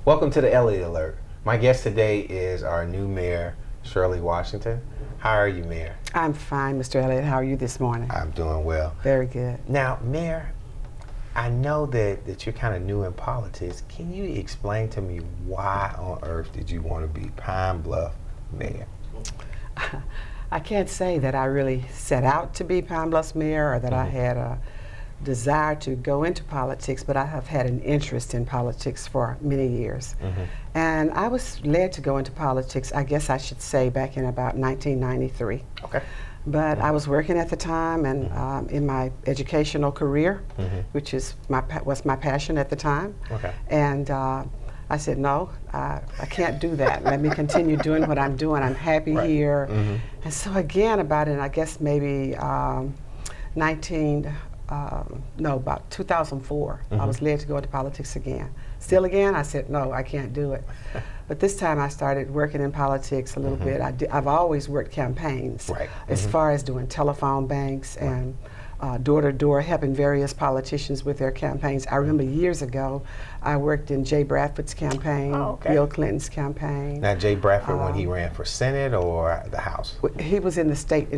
Welcome to the Elliott Alert. My guest today is our new mayor, Shirley Washington. How are you, Mayor? I'm fine, Mr. Elliott. How are you this morning? I'm doing well. Very good. Now, Mayor, I know that you're kind of new in politics. Can you explain to me why on earth did you want to be Pine Bluff mayor? I can't say that I really set out to be Pine Bluff's mayor or that I had a desire to go into politics, but I have had an interest in politics for many years. And I was led to go into politics, I guess I should say, back in about 1993. Okay. But I was working at the time and in my educational career, which is was my passion at the time. Okay. And I said, no, I can't do that. Let me continue doing what I'm doing. I'm happy here. And so again, about I guess maybe about 2004, I was led to go into politics again. Still again, I said, no, I can't do it. But this time I started working in politics a little bit. I've always worked campaigns, as far as doing telephone banks and door-to-door, helping various politicians with their campaigns. I remember years ago, I worked in Jay Bradford's campaign, Bill Clinton's campaign. Now, Jay Bradford, when he ran for Senate or the House? He was in the state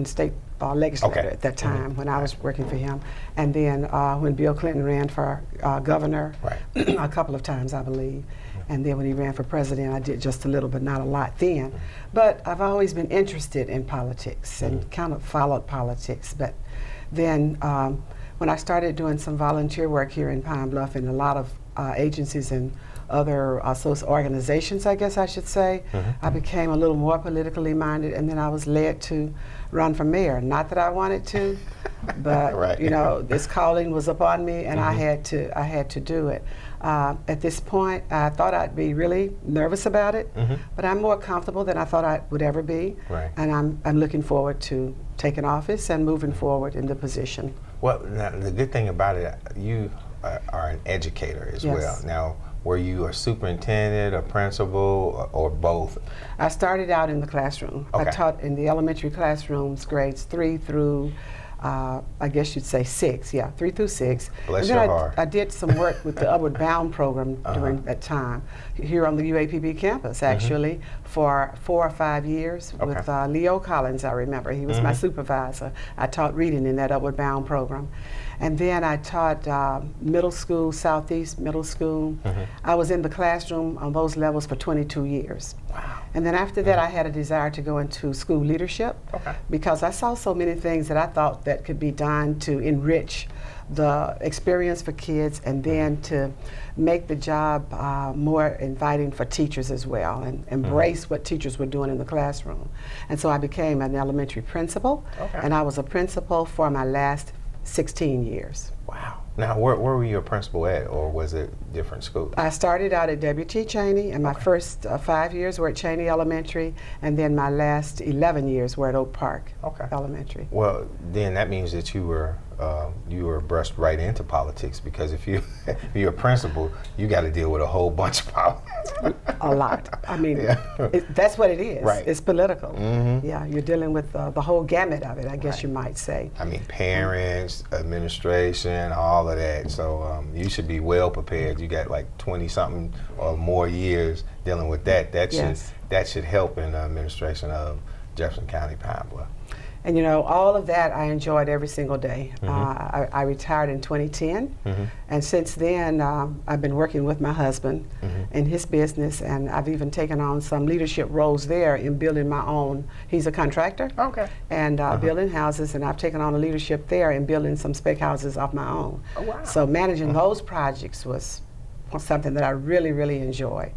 legislature at that time when I was working for him. And then when Bill Clinton ran for governor, a couple of times, I believe. And then when he ran for president, I did just a little, but not a lot then. But I've always been interested in politics and kind of followed politics. But then when I started doing some volunteer work here in Pine Bluff in a lot of agencies and other social organizations, I guess I should say, I became a little more politically minded, and then I was led to run for mayor. Not that I wanted to, but you know, this calling was upon me, and I had to do it. At this point, I thought I'd be really nervous about it, but I'm more comfortable than I thought I would ever be, and I'm looking forward to taking office and moving forward in the position. Well, now, the good thing about it, you are an educator as well. Now, were you a superintendent, a principal, or both? I started out in the classroom. I taught in the elementary classrooms, grades 3 through I guess you'd say 6, 3 through 6. Bless and then your heart. I did some work with the Upward Bound program during that time, here on the UAPB campus, actually, for 4 or 5 years with Leo Collins, I remember. He was my supervisor. I taught reading in that Upward Bound program. And then I taught middle school, Southeast Middle School. I was in the classroom on those levels for 22 years. Wow. And then after that, I had a desire to go into school leadership because I saw so many things that I thought that could be done to enrich the experience for kids and then to make the job more inviting for teachers as well and embrace what teachers were doing in the classroom. And so I became an elementary principal, and I was a principal for my last 16 years. Wow. Now, where were you a principal at, or was it different schools? I started out at W.T. Cheney, and my first 5 years were at Cheney Elementary, and then my last 11 years were at Oak Park Elementary. Well, then that means that you were brushed right into politics, because if you're a principal, you got to deal with a whole bunch of politics. A lot. I mean, that's what it is. It's political. Yeah, you're dealing with the whole gamut of it, I guess you might say. I mean, parents, administration, all of that. So you should be well prepared. You got like 20-something or more years dealing with that. That should help in the administration of Jefferson County, Pine Bluff. And you know, all of that I enjoyed every single day. I retired in 2010, and since then I've been working with my husband in his business, and I've even taken on some leadership roles there in building my own. He's a contractor, and building houses, and I've taken on a leadership there in building some spec houses of my own. So managing those projects was something that I really, really enjoyed.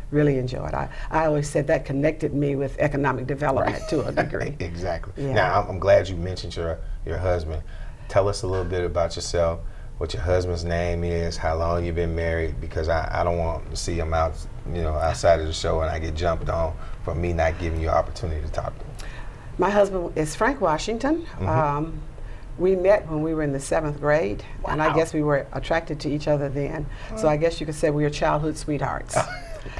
Really enjoyed. I always said that connected me with economic development to a degree. Exactly. Now, I'm glad you mentioned your husband. Tell us a little bit about yourself, what your husband's name is, how long you've been married, because I don't want to see him out, outside of the show and I get jumped on for me not giving you an opportunity to talk to him. My husband is Frank Washington. We met when we were in the 7th grade, and I guess we were attracted to each other then. So I guess you could say we were childhood sweethearts.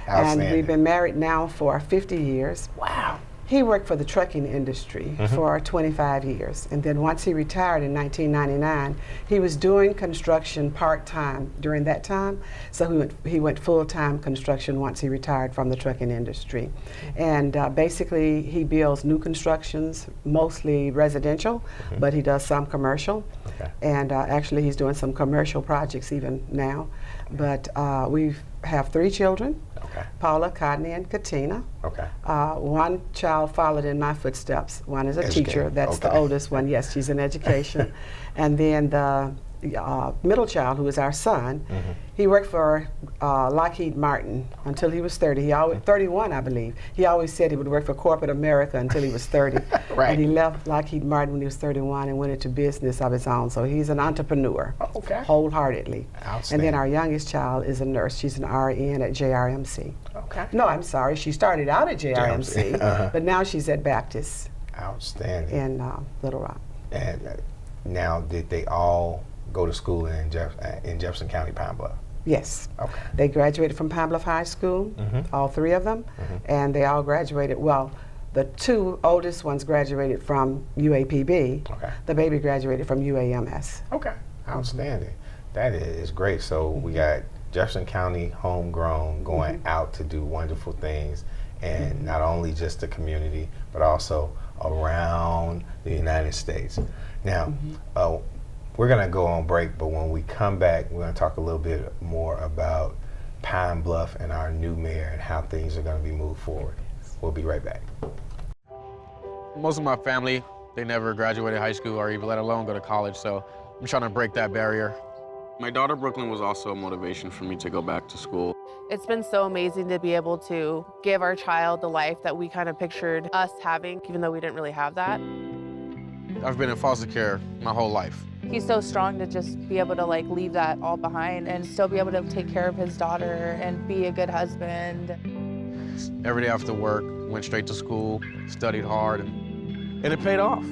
And we've been married now for 50 years. Wow. He worked for the trucking industry for 25 years, and then once he retired in 1999, he was doing construction part-time during that time, so he went full-time construction once he retired from the trucking industry. And basically he builds new constructions, mostly residential, but he does some commercial. And actually he's doing some commercial projects even now. But we have 3 children. Paula, Codney, and Katina. One child followed in my footsteps. One is a teacher. That's the oldest one. Yes, she's in education. And then the middle child, who is our son, he worked for Lockheed Martin until he was 30. He always 31, I believe. He always said he would work for corporate America until he was 30. And he left Lockheed Martin when he was 31 and went into business of his own. So he's an entrepreneur, wholeheartedly. And then our youngest child is a nurse. She's an RN at JRMC. No, I'm sorry. She started out at JRMC, but now she's at Baptist. Outstanding. In Little Rock. And now, did they all go to school in Jefferson County, Pine Bluff? Yes. They graduated from Pine Bluff High School, all 3 of them, and they all graduated, well, the 2 oldest ones graduated from UAPB. The baby graduated from UAMS. Outstanding. That is great. So we got Jefferson County homegrown going out to do wonderful things, and not only just the community, but also around the United States. Now, we're going to go on break, but when we come back, we're going to talk a little bit more about Pine Bluff and our new mayor and how things are going to be moved forward. We'll be right back. Most of my family, they never graduated high school or even let alone go to college, so I'm trying to break that barrier. My daughter Brooklyn was also a motivation for me to go back to school. It's been so amazing to be able to give our child the life that we kind of pictured us having, even though we didn't really have that. I've been in foster care my whole life. He's so strong to just be able to leave that all behind and still be able to take care of his daughter and be a good husband. Every day after work, went straight to school, studied hard, and it paid off.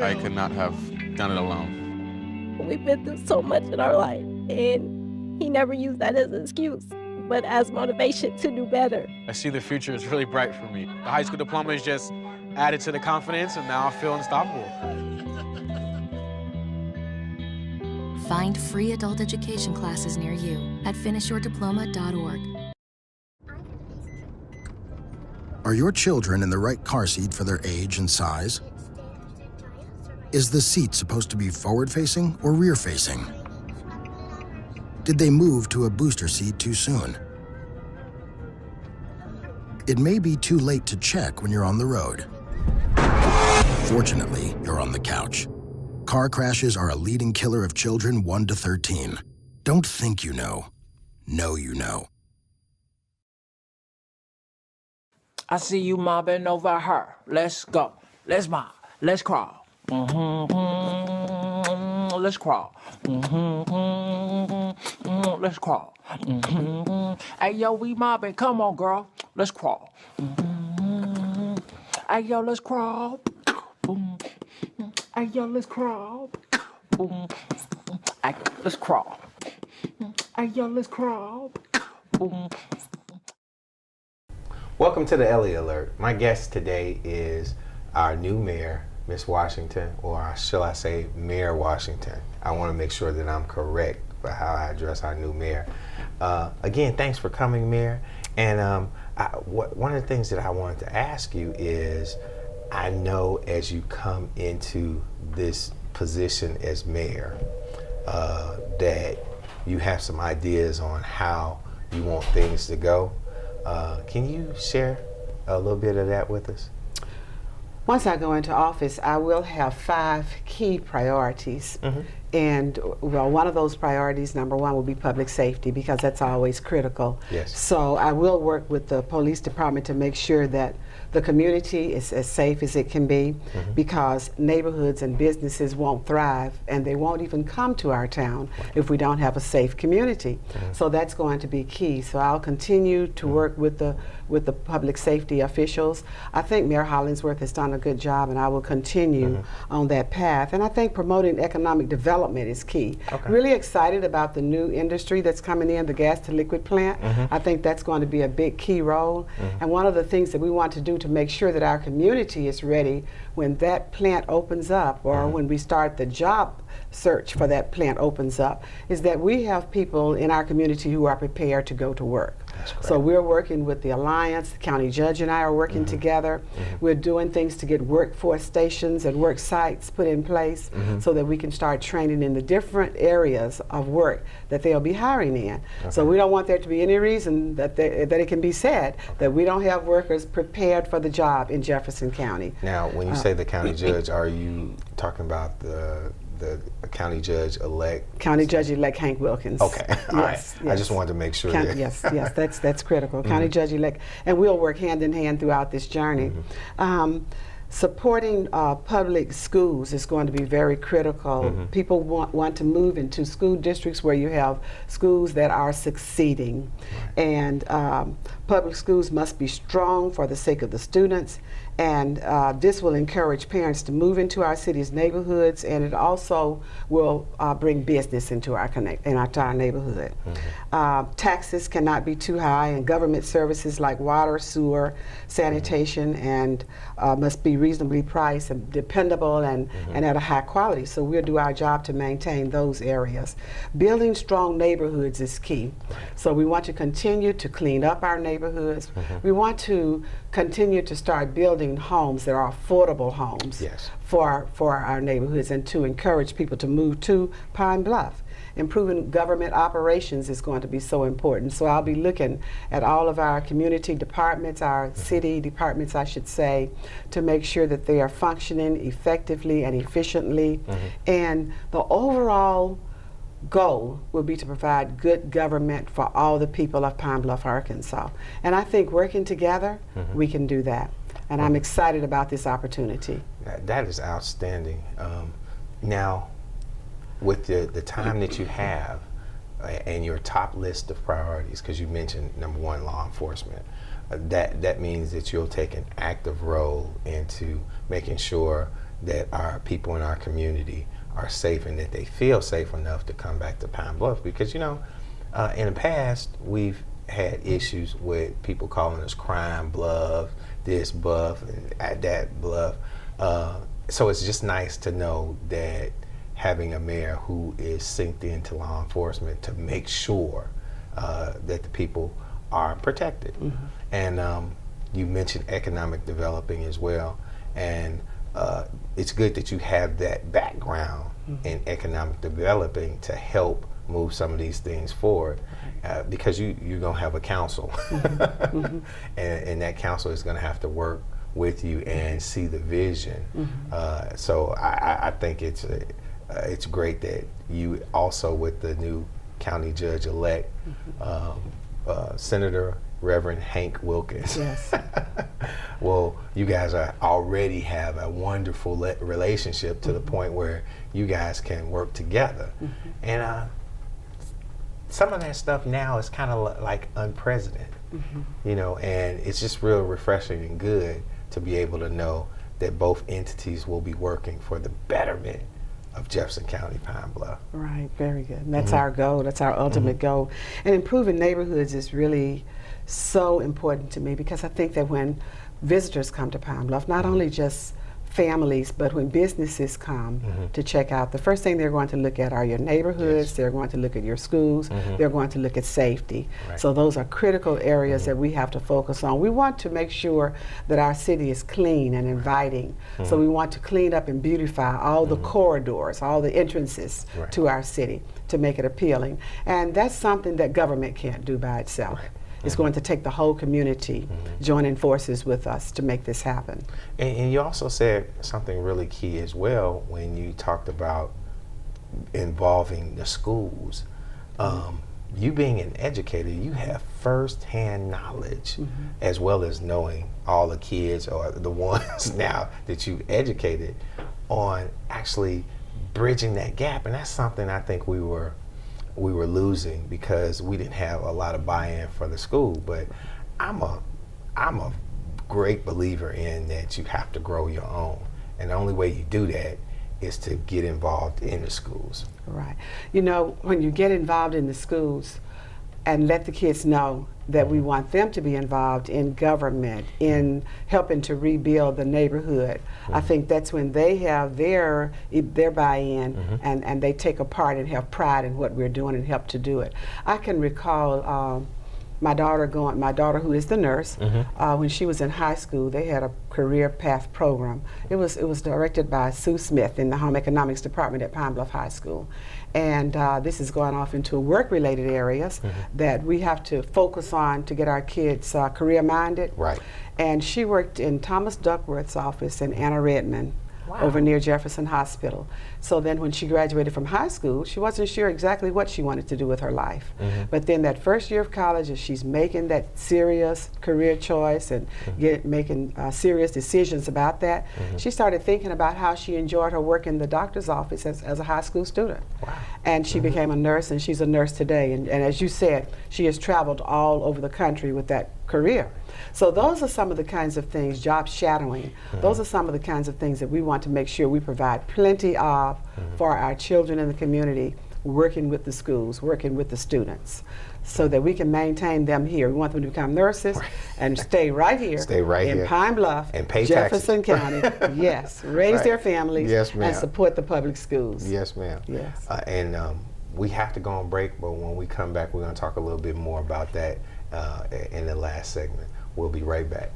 I could not have done it alone. We've been through so much in our life, and he never used that as an excuse, but as motivation to do better. I see the future is really bright for me. The high school diploma is just added to the confidence, and now I feel unstoppable. Find free adult education classes near you at finishyourdiploma.org. Are your children in the right car seat for their age and size? Is the seat supposed to be forward-facing or rear-facing? Did they move to a booster seat too soon? It may be too late to check when you're on the road. Fortunately, you're on the couch. Car crashes are a leading killer of children 1 to 13. Don't think you know. Know you know. I see you mobbing over her. Let's go. Let's mob. Let's crawl. Let's crawl. Let's crawl. Hey, yo, we mobbing. Come on, girl. Let's crawl. Hey, yo, let's crawl. Hey, yo, let's crawl. Hey, let's crawl. Hey, yo, let's crawl. Welcome to the Elliott Alert. My guest today is our new mayor, Miss Washington, or shall I say Mayor Washington. I want to make sure that I'm correct for how I address our new mayor. Again, thanks for coming, Mayor. And one of the things that I wanted to ask you is, I know as you come into this position as mayor, that you have some ideas on how you want things to go. Can you share a little bit of that with us? Once I go into office, I will have 5 key priorities. And well, one of those priorities, number 1, will be public safety, because that's always critical. Yes. So I will work with the police department to make sure that the community is as safe as it can be, because neighborhoods and businesses won't thrive, and they won't even come to our town if we don't have a safe community. So that's going to be key. So I'll continue to work with the public safety officials. I think Mayor Hollingsworth has done a good job, and I will continue on that path. And I think promoting economic development development is key. Really excited about the new industry that's coming in, the gas to liquid plant. I think that's going to be a big key role. And one of the things that we want to do to make sure that our community is ready when that plant opens up, or when we start the job search for that plant opens up, is that we have people in our community who are prepared to go to work. So we're working with the Alliance, the county judge and I are working together. We're doing things to get workforce stations and work sites put in place so that we can start training in the different areas of work that they'll be hiring in. So we don't want there to be any reason that it can be said that we don't have workers prepared for the job in Jefferson County. Now, when you say the county judge, are you talking about the county judge elect? County Judge elect Hank Wilkins. Okay, all right. I just wanted to make sure. Yes, that's critical. County Judge elect, and we'll work hand in hand throughout this journey. Supporting public schools is going to be very critical. People want to move into school districts where you have schools that are succeeding, and public schools must be strong for the sake of the students. And this will encourage parents to move into our city's neighborhoods, and it also will bring business into our neighborhood. Taxes cannot be too high, and government services like water, sewer, sanitation, and must be reasonably priced and dependable and at a high quality. So we'll do our job to maintain those areas. Building strong neighborhoods is key. So we want to continue to clean up our neighborhoods. We want to continue to start building homes that are affordable homes for our neighborhoods, and to encourage people to move to Pine Bluff. Improving government operations is going to be so important. So I'll be looking at all of our community departments, our city departments, I should say, to make sure that they are functioning effectively and efficiently. And the overall goal will be to provide good government for all the people of Pine Bluff, Arkansas. And I think working together, we can do that. And I'm excited about this opportunity. That is outstanding. Now, with the time that you have and your top list of priorities, because you mentioned number one, law enforcement, that means that you'll take an active role into making sure that our people in our community are safe and that they feel safe enough to come back to Pine Bluff. Because, you know, in the past, we've had issues with people calling us crime Bluff, this Bluff, and that Bluff. So it's just nice to know that having a mayor who is synced into law enforcement to make sure that the people are protected. And you mentioned economic developing as well. And it's good that you have that background in economic developing to help move some of these things forward, because you're going to have a council, and that council is going to have to work with you and see the vision. So I think it's great that you also, with the new county judge-elect, Senator Reverend Hank Wilkins. Well, you guys already have a wonderful relationship to the point where you guys can work together. And some of that stuff now is kind of like unprecedented, you know, and it's just real refreshing and good to be able to know that both entities will be working for the betterment of Jefferson County, Pine Bluff. Right, very good. And that's our goal, that's our ultimate goal. And improving neighborhoods is really so important to me, because I think that when visitors come to Pine Bluff, not only just families, but when businesses come to check out, the first thing they're going to look at are your neighborhoods, they're going to look at your schools, they're going to look at safety. So those are critical areas that we have to focus on. We want to make sure that our city is clean and inviting. So we want to clean up and beautify all the corridors, all the entrances to our city to make it appealing. And that's something that government can't do by itself. It's going to take the whole community joining forces with us to make this happen. And you also said something really key as well when you talked about involving the schools. You being an educator, you have firsthand knowledge as well as knowing all the kids or the ones now that you've educated on actually bridging that gap. And that's something I think we were losing because we didn't have a lot of buy-in for the school. But I'm a great believer in that you have to grow your own, and the only way you do that is to get involved in the schools. Right. You know, when you get involved in the schools and let the kids know that we want them to be involved in government, in helping to rebuild the neighborhood, I think that's when they have their buy-in and they take a part and have pride in what we're doing and help to do it. I can recall my daughter who is the nurse, when she was in high school, they had a career path program. It was directed by Sue Smith in the home economics department at Pine Bluff High School. And this is going off into work-related areas that we have to focus on to get our kids career-minded. Right. And she worked in Thomas Duckworth's office in Anna Redmond. Over near Jefferson Hospital. So then when she graduated from high school, she wasn't sure exactly what she wanted to do with her life. But then that first year of college, as she's making that serious career choice and making serious decisions about that, she started thinking about how she enjoyed her work in the doctor's office as a high school student. Wow. And she became a nurse, and she's a nurse today. And as you said, she has traveled all over the country with that career. So those are some of the kinds of things, job shadowing, those are some of the kinds of things that we want to make sure we provide plenty of for our children in the community, working with the schools, working with the students, so that we can maintain them here. We want them to become nurses and stay right here in Pine Bluff, and pay Jefferson taxes. County, yes, raise their families and support the public schools. Yes, ma'am. Yes. And we have to go on break, but when we come back, we're going to talk a little bit more about that in the last segment. We'll be right back.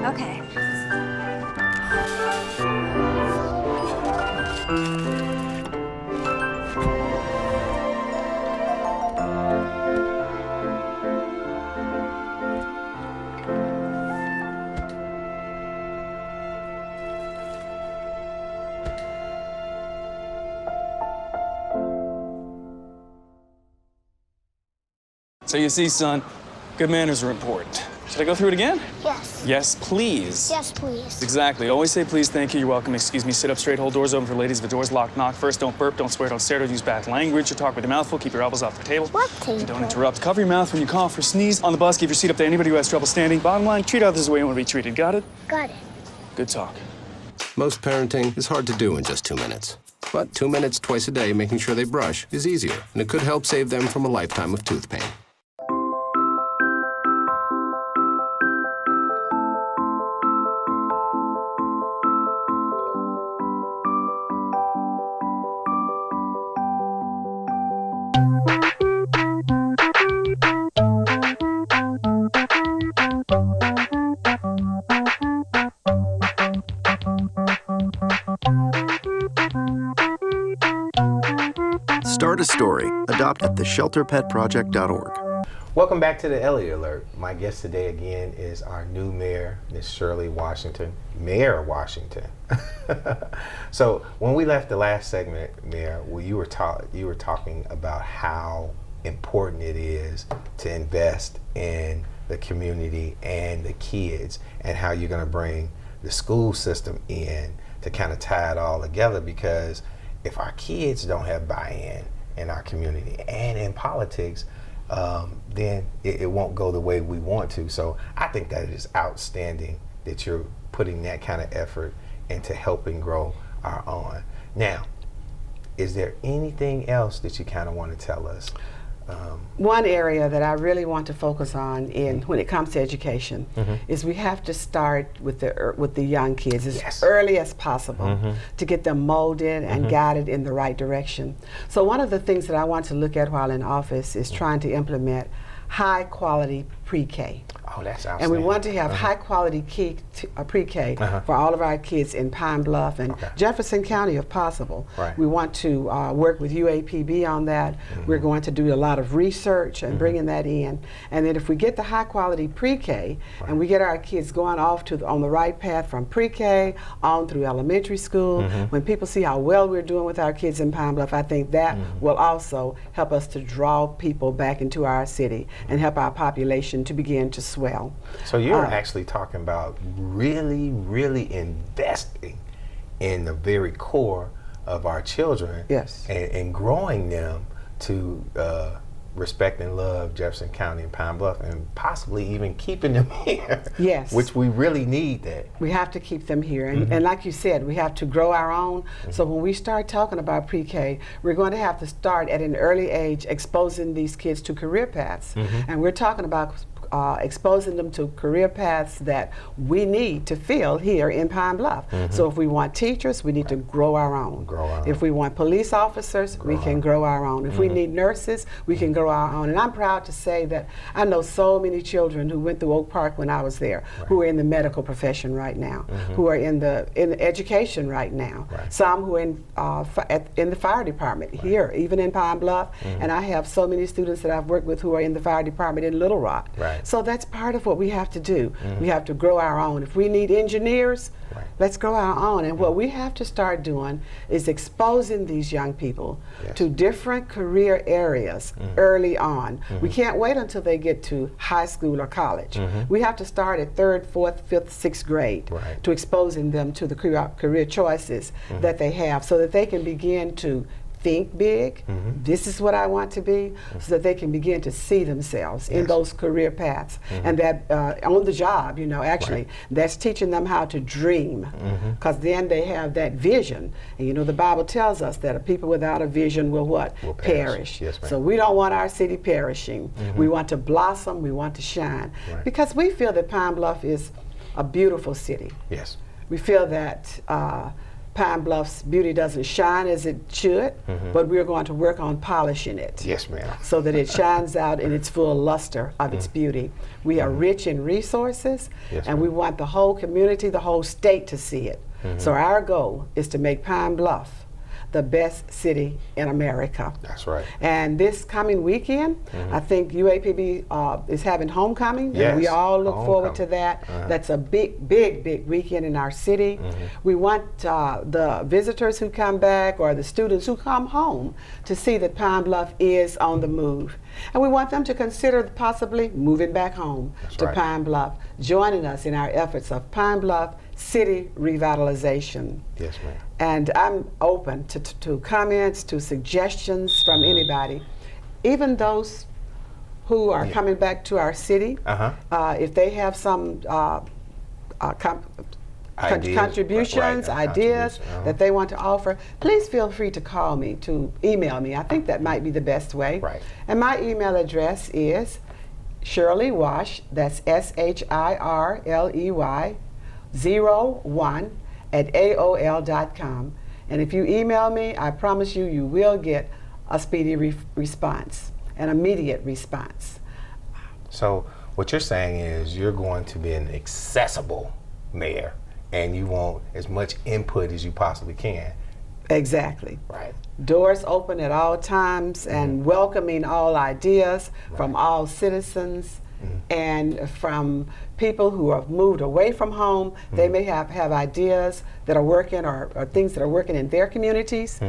Okay. So you see, son, good manners are important. Should I go through it again? Yes. Yes, please. Yes, please. Exactly. Always say please, thank you, you're welcome, excuse me, sit up straight, hold doors open for ladies. If the door's locked, knock first, don't burp, don't swear, don't stare, don't use bad language, or talk with your mouth full, keep your elbows off the table. What table? Don't interrupt. Cover your mouth when you cough or sneeze. On the bus, give your seat up to anybody who has trouble standing. Bottom line, treat others the way you want to be treated. Got it? Got it. Good talk. Most parenting is hard to do in just 2 minutes. But 2 minutes twice a day making sure they brush is easier, and it could help save them from a lifetime of tooth pain. Start a story. Adopt at theshelterpetproject.org. Welcome back to the Elliott Alert. My guest today again is our new mayor, Ms. Shirley Washington, Mayor Washington. So when we left the last segment, Mayor, you were talking about how important it is to invest in the community and the kids, and how you're going to bring the school system in to kind of tie it all together, because if our kids don't have buy-in in our community and in politics, then it won't go the way we want to. So I think that it is outstanding that you're putting that kind of effort into helping grow our own. Now, is there anything else that you kind of want to tell us? One area that I really want to focus on when it comes to education is we have to start with the young kids as early as possible to get them molded and guided in the right direction. So one of the things that I want to look at while in office is trying to implement high quality pre-K. Oh, that's outstanding. And we want to have high quality pre-K for all of our kids in Pine Bluff and Jefferson County if possible. Right. We want to work with UAPB on that. We're going to do a lot of research and bringing that in. And then if we get the high quality pre-K and we get our kids going off on the right path from pre-K on through elementary school, when people see how well we're doing with our kids in Pine Bluff, I think that will also help us to draw people back into our city and help our population to begin to swell. So you're actually talking about really, really investing in the very core of our children, and growing them to respect and love Jefferson County and Pine Bluff, and possibly even keeping them here. Yes. Which we really need that. We have to keep them here. And like you said, we have to grow our own. So when we start talking about pre-K, we're going to have to start at an early age exposing these kids to career paths. And we're talking about exposing them to career paths that we need to fill here in Pine Bluff. So if we want teachers, we need to grow our own. If we want police officers, we can grow our own. If we need nurses, we can grow our own. And I'm proud to say that I know so many children who went through Oak Park when I was there, who are in the medical profession right now, who are in the education right now, some who are in the fire department here, even in Pine Bluff. And I have so many students that I've worked with who are in the fire department in Little Rock. So that's part of what we have to do. We have to grow our own. If we need engineers, let's grow our own. And what we have to start doing is exposing these young people to different career areas early on. We can't wait until they get to high school or college. We have to start at 3rd, 4th, 5th, 6th grade to exposing them to the career choices that they have, so that they can begin to think big. This is what I want to be, so that they can begin to see themselves in those career paths. And that on the job, actually, that's teaching them how to dream, because then they have that vision. And the Bible tells us that a people without a vision will what? Will perish. Yes, so we don't want our city perishing. We want to blossom, we want to shine. Because we feel that Pine Bluff is a beautiful city. Yes. We feel that Pine Bluff's beauty doesn't shine as it should, but we're going to work on polishing it. Yes, ma'am. So that it shines out in its full luster of its beauty. We are rich in resources, and we want the whole community, the whole state to see it. So our goal is to make Pine Bluff the best city in America. That's right. And this coming weekend, I think UAPB is having homecoming. And we all look forward to that. That's a big, big, big weekend in our city. We want the visitors who come back or the students who come home to see that Pine Bluff is on the move. And we want them to consider possibly moving back home to Pine Bluff, joining us in our efforts of Pine Bluff city revitalization. Yes, ma'am. And I'm open to comments, to suggestions from anybody, even those who are coming back to our city. If they have some contributions, ideas that they want to offer, please feel free to call me, to email me. I think that might be the best way. And my email address is Shirley Wash, that's SHIRLEY 01 at AOL.com. And if you email me, I promise you, you will get a speedy response, an immediate response. So what you're saying is you're going to be an accessible mayor, and you want as much input as you possibly can. Exactly. Right. Doors open at all times, and welcoming all ideas from all citizens. And from people who have moved away from home, they may have ideas that are working or things that are working in their communities,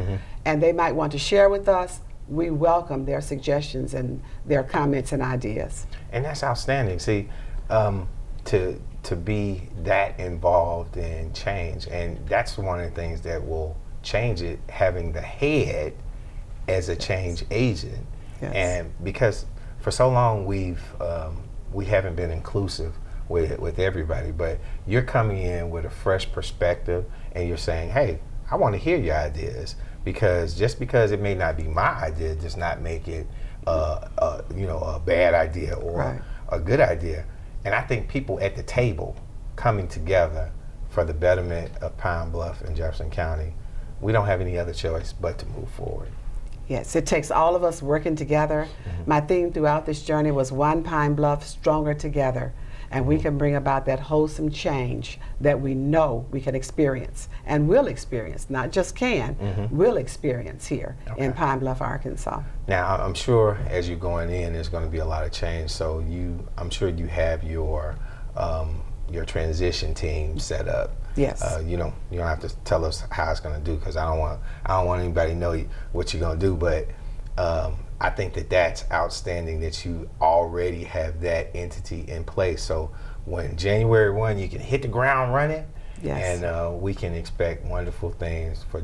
and they might want to share with us. We welcome their suggestions and their comments and ideas. And that's outstanding. See, to be that involved in change, and that's one of the things that will change it, having the head as a change agent. And because for so long we haven't been inclusive with everybody, but you're coming in with a fresh perspective, and you're saying, hey, I want to hear your ideas, because just because it may not be my idea does not make it a bad idea or a good idea. And I think people at the table coming together for the betterment of Pine Bluff and Jefferson County, we don't have any other choice but to move forward. Yes, it takes all of us working together. My theme throughout this journey was One Pine Bluff, Stronger Together. And we can bring about that wholesome change that we know we can experience and will experience, not just can, will experience here in Pine Bluff, Arkansas. Now, I'm sure as you're going in, there's going to be a lot of change. So I'm sure you have your transition team set up. Yes. You don't have to tell us how it's going to do, because I don't want anybody to know what you're going to do. But I think that's outstanding that you already have that entity in place. So when January 1, you can hit the ground running, and we can expect wonderful things for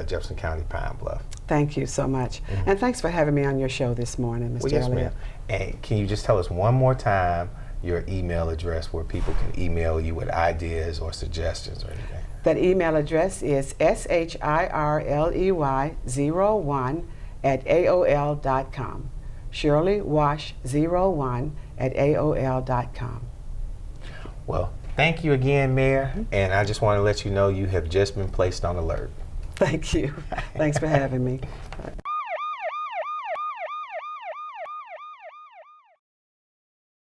Jefferson County, Pine Bluff. Thank you so much. And thanks for having me on your show this morning, Mr. Yes, Elliott. ma'am. And can you just tell us one more time your email address where people can email you with ideas or suggestions or anything? That email address is shirley01@aol.com. shirleywash01@aol.com. Well, thank you again, Mayor. And I just want to let you know you have just been placed on alert. Thank you. Thanks for having me.